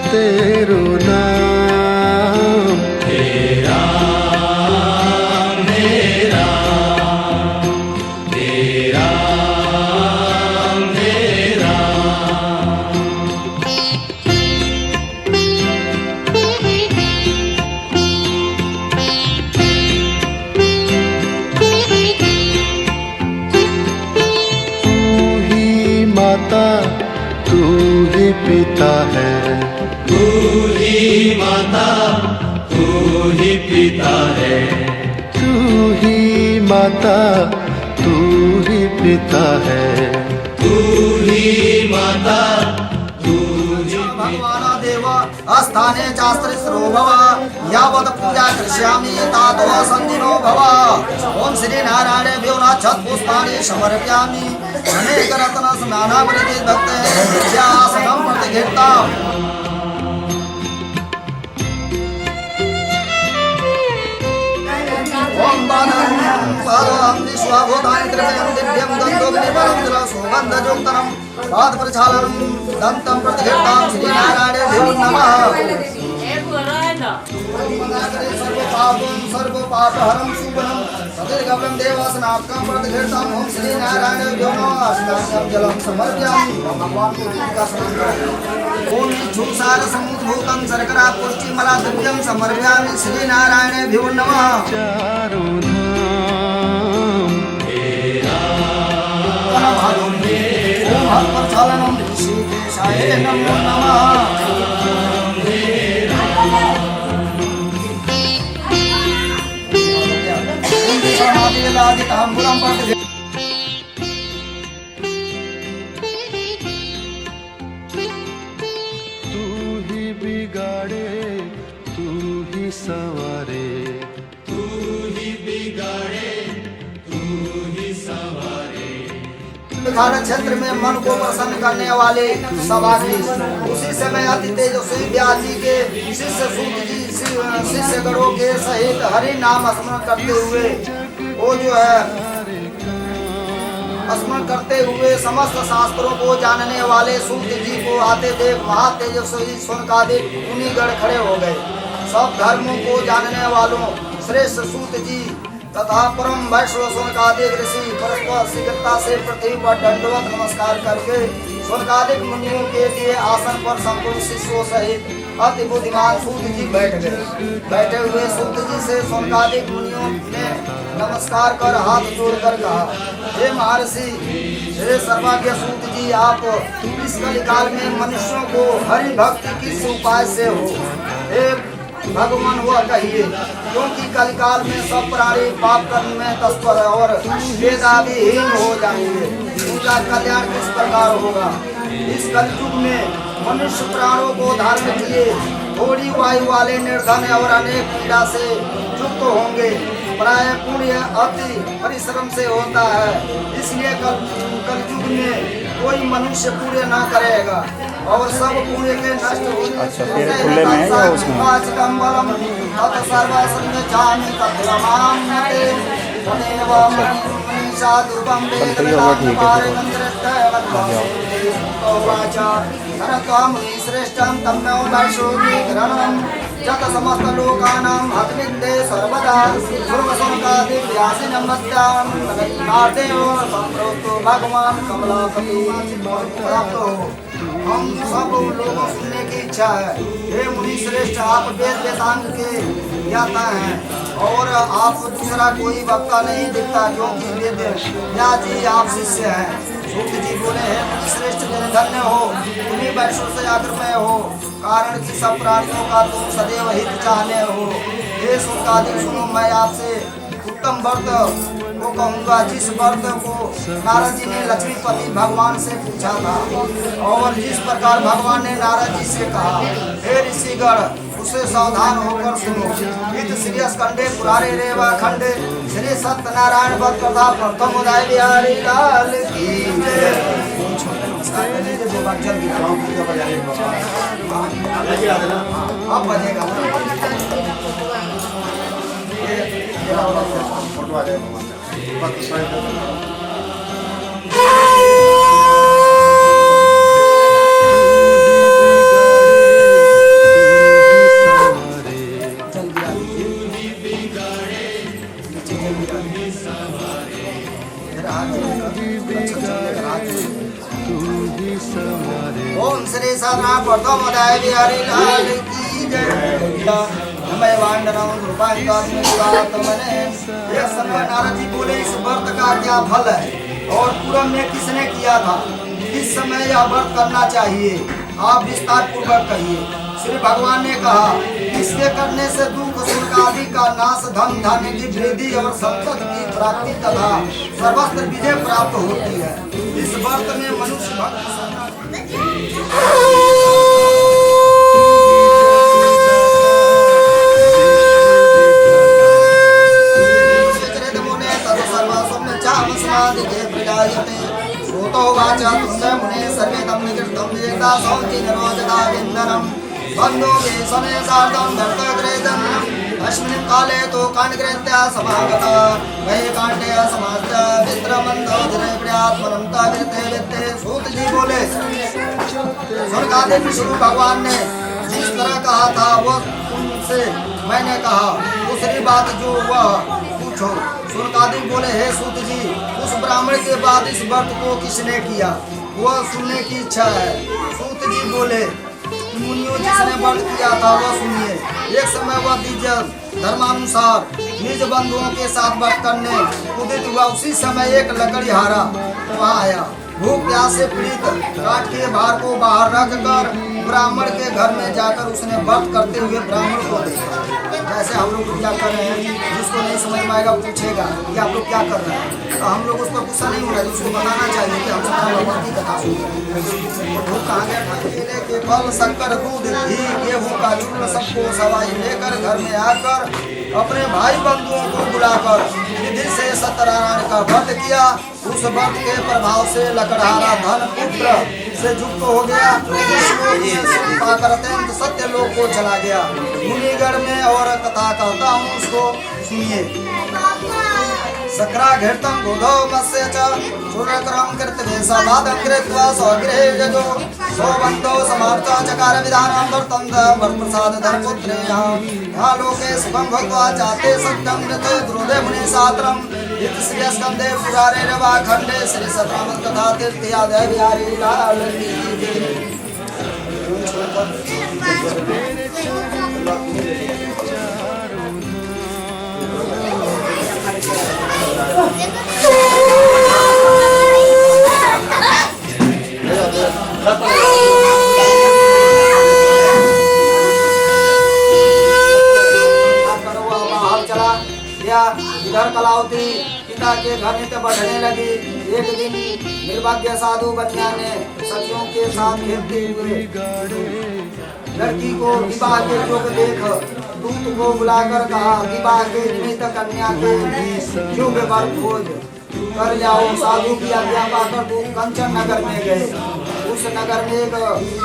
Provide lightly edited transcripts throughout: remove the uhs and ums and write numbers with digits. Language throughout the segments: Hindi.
तेरो नाम। हे राम हे राम हे राम हे राम। तू ही माता तू ही पिता है, तू ही माता तू ही पिता है, तू ही माता तू ही पिता है। तू ही माता तू ही भगवाना देव स्थाने चास्त्रे श्रो भव यावत् पूजा करिष्यामि तातो संदिनो भव। ओम श्री नारायण व्योनाक्षत पुष्पाणि समर्पयामि अनेक रत्न स्नानावलित भक्त विद्यासनं प्रतिघेत्ताम्। ओम पादं विश्वभूतानि त्रिभुजं दिव्यं दन्तोऽग्निबलं सुगन्धयुक्तं पादप्रक्षालनं दन्तं प्रतिघेत्तां श्री नारायणेभ्यो नमः। सर्वपापहरं शुभं सदीर्घं देवासनात्मकं प्रतिघेत्ताम्। ओम श्री नारायणेभ्यो नमः। स्नानं जलं समर्पयामि भगवान को दूध का स्नान करें। ओम इच्छुसार समुद्भूतं शर्करा पुष्टिमला दिव्यं समर्पयामि श्री नारायणेभ्यो नमः। चारों धाम। ओम हस्तप्रक्षालनं ऋषिकेशाय नमो नमः। समाधिलादिताम्बूलं प्रतिघेत्ताम्। तू ही बिगाड़े तू ही संवारे, तू ही बिगाड़े तू ही संवारे। भारत क्षेत्र में मन को प्रसन्न करने वाले सवारी उसी समय अति तेजस्वी व्यास जी के शिष्य सूत जी शिष्य गणों के सहित हरि नाम स्मरण करते हुए वो जो है स्मरण करते हुए समस्त शास्त्रों को जानने वाले सूत जी को आते देख महातेजस्वी शौनकादिक मुनिगण खड़े हो गए। सब धर्मों को जानने वालों श्रेष्ठ सूत जी तथा परम वैष्णव शौनकादिक ऋषि परस्पर शीघ्रता से पृथ्वी पर दंडवत नमस्कार करके शौनकादिक मुनियों के लिए आसन पर संपूर्ण शिष्यों सहित अति बुद्धिमान सूत जी बैठ गए। बैठे हुए सूत जी से शौनकादिक मुनियों ने नमस्कार कर हाथ जोड़कर कहा, हे महर्षि हे सर्वज्ञ सूत जी, आप इस कलिकाल में मनुष्यों को हरि भक्ति किस उपाय से हो हे भगवान वह कहिए, क्योंकि कलिकाल में सब प्राणी पाप कर्म में तत्पर और वेदाभिहीन हो जाएंगे। उनका कल्याण किस प्रकार होगा। इस कलयुग में मनुष्य प्राणों को धारण किए थोड़ी वायु वाले निर्धन और अनेक पीड़ा से युक्त होंगे। प्राय पुण्य अति परिश्रम से होता है, इसलिए कलयुग में कोई मनुष्य पुण्य न करेगा और सब पुण्य के नष्ट हो श्रेष्ठं तन्नो वैष्णोग्रहणं जत समस्त लोकानां भक्तिन्दे सर्वदा सर्वसंकादि व्यासिनं मत्यां नादेव संप्रोक्तो भगवान कमलापति प्राप्त हो। हम सब लोगों सुनने की इच्छा है। हे मुनि श्रेष्ठ, आप वेद वेदांग के ज्ञाता हैं और आप दूसरा कोई वक्ता नहीं दिखता, क्योंकि वेद व्यास जी आप शिष्य हैं। सूत जी बोले, हे मुनि श्रेष्ठ, धन्य हो, तुम्ही वैष्णव से आग्रह हो, कारण कि सब प्राणियों का तुम सदैव हित चाहने हो। हे शौनकादिक सुनो, मैं आपसे उत्तम व्रत को कहूँगा, जिस व्रत को नारद जी ने लक्ष्मीपति भगवान से पूछा था और जिस प्रकार भगवान ने नारद जी से कहा। हे ऋषिगण, उससे सावधान होकर सुनो। इत श्री स्कंदे पुरारे रेवा खंडे श्री सत्यनारायण भक्त कथा प्रथम उदय बिहारी लाल की जय। अब बजेगा साधना प्रथम अध्याय बिहारी लाल की जय। मैं वांडनम रूपांतमने। एक समय नारद जी बोले इस व्रत का क्या फल है और पूर्व में किसने किया था, किस समय यह व्रत करना चाहिए, आप विस्तार पूर्वक कहिए। श्री भगवान ने कहा इसके करने से दुख सुख आदि का नाश, धन धान्य की वृद्धि और संपत्ति की प्राप्ति तथा सर्वत्र विजय प्राप्त होती है। इस व्रत में मनुष्य श्रोतो वाचा मुने सर्वे तम निकृष्टम एकदा सौंति निरोधता विन्दनम बन्धो वे सने सार्धं भर्तग्रेदं अस्मिन् काले तो काण्डग्रन्थ्या समागता वै काण्डे समाज वित्रमन्तो धरे प्रियात्मनंता विरते वित्ते। सूत जी बोले स्वर्गादि विष्णु भगवान ने जिस तरह कहा था वह उनसे मैंने कहा, दूसरी बात जो वह पूछो। स्वर्गादि बोले हे सूत जी, उस ब्राह्मण के बाद इस व्रत को किसने किया, वह सुनने की इच्छा है। सूत जी बोले मुनियों जिसने व्रत किया था वह सुनिए। एक समय वह द्विज धर्मानुसार निज बंधुओं के साथ व्रत करने उदित हुआ। उसी समय एक लकड़ीहारा वहाँ आया। भूख प्यास से पीड़ित काट के भार को बाहर रख कर ब्राह्मण के घर में जाकर उसने व्रत करते हुए ब्राह्मण को देखा। जैसे हम लोग पूजा कर रहे हैं, जिसको नहीं समझ में आएगा पूछेगा कि आप लोग क्या कर रहे हैं, तो हम लोग उस पर गुस्सा नहीं होना, उसको बताना चाहिए कि हम सत्यनारायण भगवान की कथा सुन रहे हैं। वो कहाँ गया, केले के फल, शक्कर, दूध, घी, गेहूं का चूर्ण सबको सवाई लेकर घर में आकर अपने भाई बंधुओं को बुलाकर विधि से सत्यनारायण का व्रत किया। उस व्रत के प्रभाव से लकड़हारा धन पुत्र से युक्त हो गया। पाकर अत्यंत सत्य लोक को चला गया। मुनिगढ़ में और कथा कहता हूँ, उसको सुनिए। सक्रा घृतम गोधो मत्स्य च चूर्णक्रम कृतवेशवादं कृत्वा स्वगृहे जजो सोबन्धो समर्थ चकार विधानं वर्तन्त वरप्रसाद धर्मपुत्रेण लोके सुखं भोक्त्वा चाते सत्यं नृते द्रुदे मुने सात्रम् इति श्री स्कंदे पुराणे नवाखंडे श्री सतराम कथा तीर्थयादय बिहारी लाल की इधर कलावती पिता के घर नित्य बढ़ने लगी। एक दिन निर्भाग्य साधु बनिया ने सखियों के साथ खेलते हुए लड़की को विवाह के योग देख दूत को बुलाकर कहा, विवाह के निमित्त कन्या के योग्य वर खोज कर जाओ। साधु की आज्ञा पाकर दूत कंचन नगर में गए। उस नगर में एक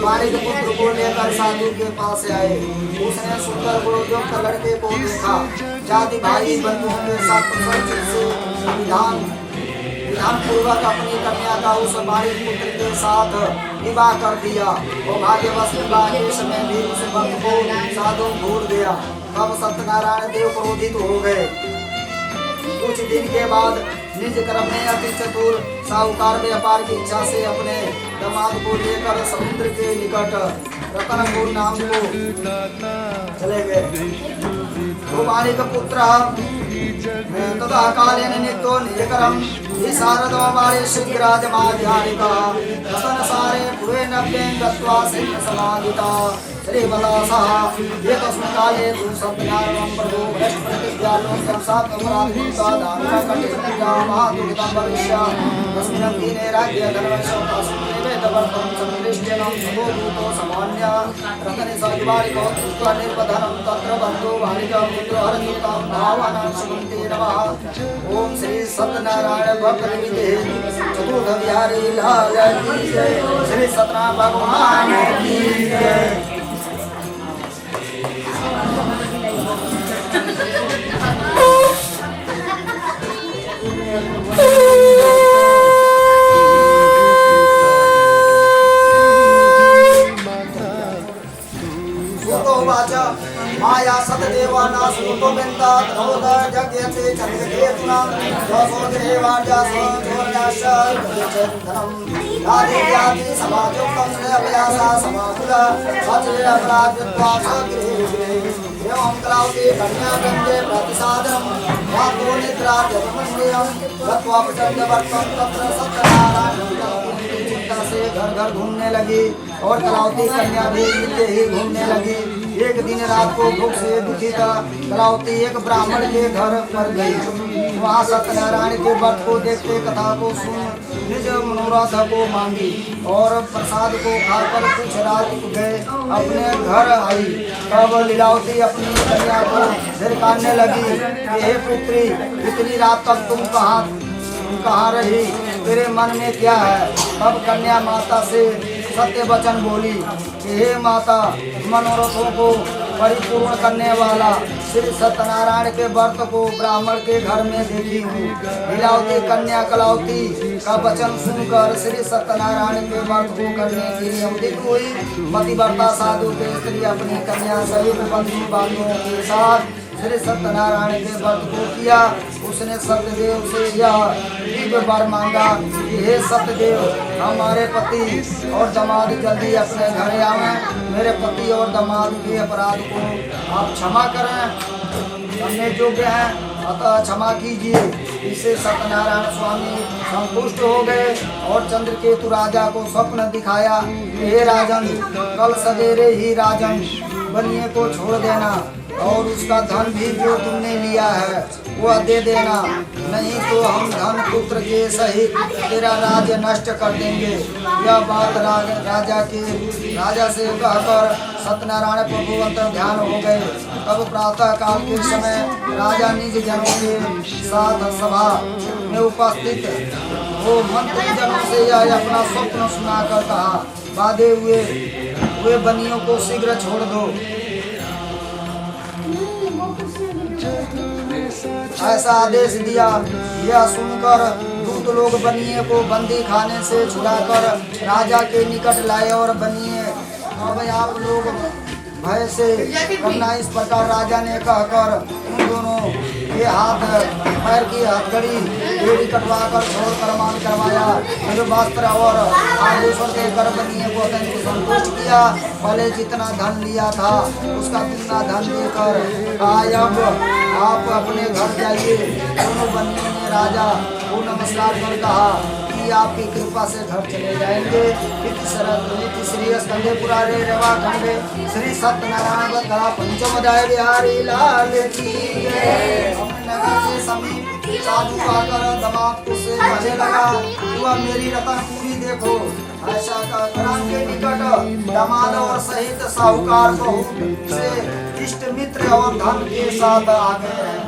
बालिक पुत्र को लेकर साधु के पास आए। उसने सुंदर गुणयुक्त लड़के को देखा। जाति भाई बंधुओं के साथ विधान पूर्वक अपनी कन्या का उस बालिक पुत्र के साथ विवाह कर दिया। और भाग्यवश विवाह के समय भी उस भक्त को साधु भूल गया। तब सत्यनारायण देव क्रोधित हो गए। कुछ दिन के बाद निज कर्म में अति चतुर साहूकार व्यापार की इच्छा से अपने दामाद को लेकर समुद्र के निकट रतनपुर नाम को चले गए। वो बालिक पुत्र तदा कालेन नित्यो निजकरम शारदो बाले शीघ्राजमाध्यानिका रतन सारे पुरे नव्ये गत्वा सिंह समाधिता श्रीवदासः ये तस्मिन् काले तु सत्यनारायणं प्रभो बृहस्पतिर्व्यालो संसापराधीता दानः कटितज्ञा महादुरितं भविष्य तस्मिन् दिने राज्ये धर्मस्य तस्मिन् वेदवर्तं संदृष्ट्यनं सबोभूतो सामान्य रतने सद्वारिको कृत्वा निर्वधनं तत्र बन्धो वाणिजं पुत्रहरयुतं भावानां सुमन्ते नमः। ओम श्री सत्यनारायण भक्तनिधे चतुर्थ बिहारी लाल की जय। श्री सत्यनारायण भगवान की जय। माया सतदेवा नासुतो बेंता तनोदर जग्यते चंद्रकेतुना दोषो देवार्या सोचोर्याशा चंदनम आदि जाति समाजोक्तम से अभ्यासा समाकुला सचरे अपराधत्वा सगृहे एवं कलावती कन्या गंगे प्रतिसादनम यातो निद्रा जगमंडेयम तत्वा प्रचंड वर्तम तत्र सत्यनारायण से घर घर घूमने लगी और कलावती कन्या भी नित्य ही घूमने लगी। एक दिन रात को भूख से दुखी था कलावती एक ब्राह्मण के घर पर गई। वहाँ सत्यनारायण के व्रत को देखते कथा को सुन निज मनोरथ को मांगी और प्रसाद को खाकर कुछ रात गए अपने घर आई। तब लीलावती अपनी कन्या को झिड़काने लगी कि हे पुत्री इतनी रात तक तुम कहाँ रही, तेरे मन में क्या है। तब कन्या माता से सत्य वचन बोली कि हे माता मनोरथों को परिपूर्ण करने वाला श्री सत्यनारायण के व्रत को ब्राह्मण के घर में देखी हूँ। लीलावती कन्या कलावती का वचन सुनकर श्री सत्यनारायण के व्रत को करने के लिए उदित हुई। पतिव्रता साधु के स्त्री अपनी कन्या सहित बंधु बांधवों के साथ श्री सत्यनारायण के व्रत को किया। उसने सत्यदेव से यह दिव्य वर मांगा कि हे सत्यदेव हमारे पति और दामाद जल्दी अपने घर आवें। मेरे पति और दामाद के अपराध को आप क्षमा करें, हमने योग्य हैं अतः क्षमा कीजिए। इससे सत्यनारायण स्वामी संतुष्ट हो गए और चंद्रकेतु राजा को स्वप्न दिखाया कि हे राजन कल सवेरे ही राजन बनिए को छोड़ देना और उसका धन भी जो तुमने लिया है वह दे देना, नहीं तो हम धन पुत्र के सहित तेरा राज्य नष्ट कर देंगे। यह बात राजा से कहकर सत्यनारायण प्रभु अंतर ध्यान हो गए। तब प्रातः काल के समय राजा निज जनों के साथ सभा में उपस्थित वो मंत्री जनों से यह अपना स्वप्न सुनाकर कहा, बाधे हुए बनियों को शीघ्र छोड़ दो। ऐसा आदेश दिया। यह सुनकर दूत लोग बनिए को बंदी खाने से छुड़ाकर राजा के निकट लाए और बनिए अब आप लोग भय से करना। इस प्रकार राजा ने कहकर उन दोनों के हाथ पैर की हथकड़ी बेड़ी कटवा कर छोड़ करमान करवाया। फिर वस्त्र और आभूषण देकर बनिए को अत्यंत संतुष्ट किया। पहले जितना धन लिया था उसका दुगना धन देकर अब आप अपने घर जाइए। दोनों बनियों ने राजा को नमस्कार कर कहा कि आपकी कृपा से घर चले जाएंगे। श्री स्कंदे पुराणे रेवा खंडे श्री सत्यनारायण कथा पंचम अध्याय बिहारी लाल की जय। नगर के समीप साधु आकर दामाद को से कहने लगा, हुआ मेरी रतन पूरी देखो। ऐसा कहकर के निकट दामाद और सहित साहूकार को से इष्ट मित्र और धन के साथ आ गए।